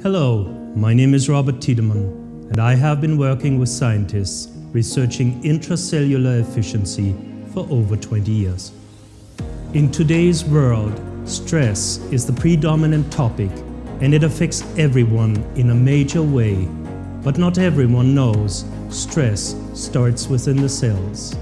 Hello, my name is Robert Tiedemann, and I have been working with scientists researching intracellular efficiency for over 20 years. In today's world, stress is the predominant topic, and it affects everyone in a major way. But not everyone knows stress starts within the cells.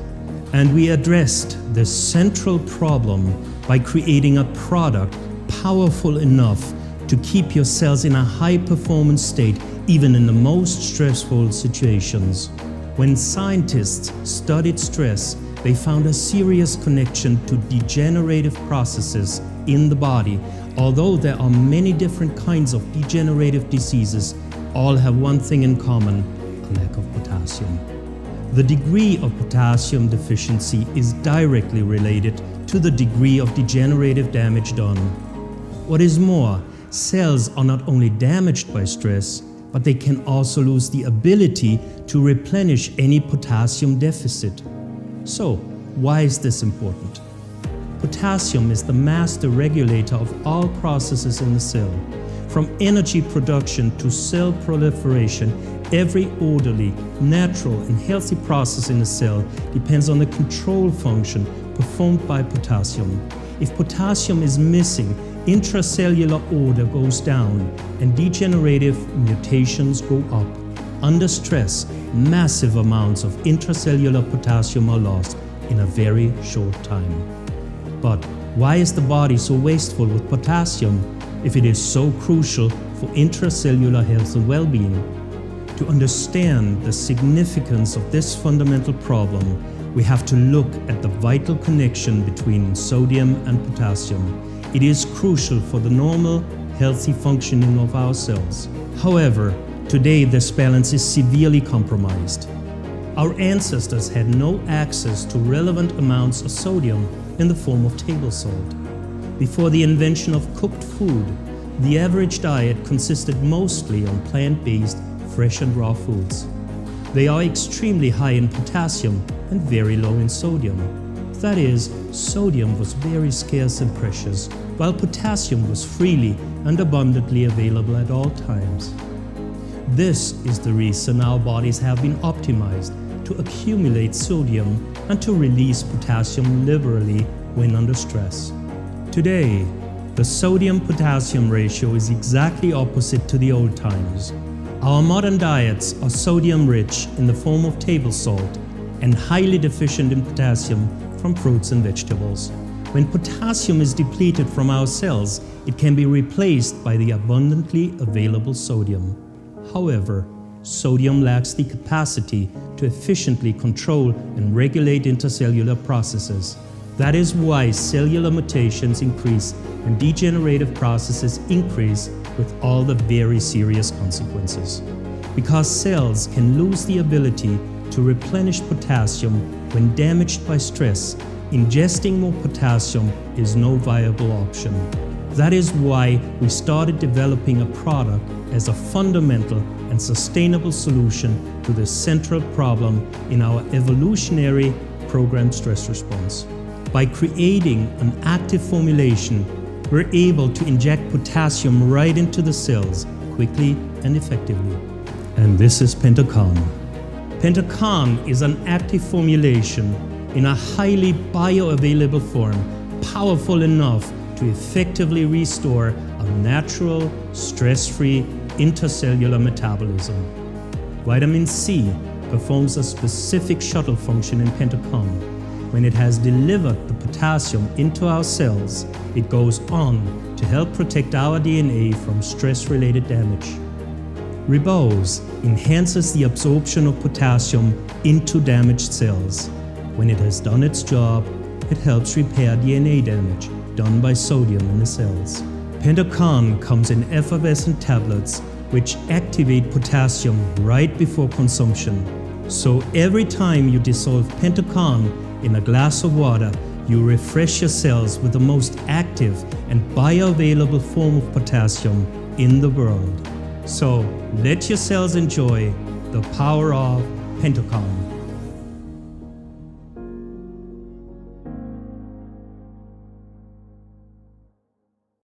And we addressed this central problem by creating a product powerful enough to keep your cells in a high performance state even in the most stressful situations. When scientists studied stress, they found a serious connection to degenerative processes in the body. Although there are many different kinds of degenerative diseases, all have one thing in common: a lack of potassium. The degree of potassium deficiency is directly related to the degree of degenerative damage done. What is more, cells are not only damaged by stress, but they can also lose the ability to replenish any potassium deficit. So, why is this important? Potassium is the master regulator of all processes in the cell. From energy production to cell proliferation, every orderly, natural and healthy process in a cell depends on the control function performed by potassium. If potassium is missing, intracellular order goes down and degenerative mutations go up. Under stress, massive amounts of intracellular potassium are lost in a very short time. But why is the body so wasteful with potassium if it is so crucial for intracellular health and well-being? To understand the significance of this fundamental problem, we have to look at the vital connection between sodium and potassium. It is crucial for the normal, healthy functioning of our cells. However, today this balance is severely compromised. Our ancestors had no access to relevant amounts of sodium in the form of table salt. Before the invention of cooked food, the average diet consisted mostly on plant-based, fresh and raw foods. They are extremely high in potassium and very low in sodium. That is, sodium was very scarce and precious, while potassium was freely and abundantly available at all times. This is the reason our bodies have been optimized to accumulate sodium and to release potassium liberally when under stress. Today, the sodium-potassium ratio is exactly opposite to the old times. Our modern diets are sodium-rich in the form of table salt and highly deficient in potassium from fruits and vegetables. When potassium is depleted from our cells, it can be replaced by the abundantly available sodium. However, sodium lacks the capacity to efficiently control and regulate intercellular processes. That is why cellular mutations increase and degenerative processes increase with all the very serious consequences. Because cells can lose the ability to replenish potassium when damaged by stress, ingesting more potassium is no viable option. That is why we started developing a product as a fundamental and sustainable solution to this central problem in our evolutionary programmed stress response. By creating an active formulation, we're able to inject potassium right into the cells quickly and effectively. And this is PentoKan. PentoKan is an active formulation in a highly bioavailable form, powerful enough to effectively restore a natural, stress-free intercellular metabolism. Vitamin C performs a specific shuttle function in PentoKan. When it has delivered the potassium into our cells, it goes on to help protect our DNA from stress-related damage. Ribose enhances the absorption of potassium into damaged cells. When it has done its job, it helps repair DNA damage done by sodium in the cells. PentoKan comes in effervescent tablets which activate potassium right before consumption. So every time you dissolve PentoKan in a glass of water, you refresh your cells with the most active and bioavailable form of potassium in the world. So let your cells enjoy the power of PentoKan.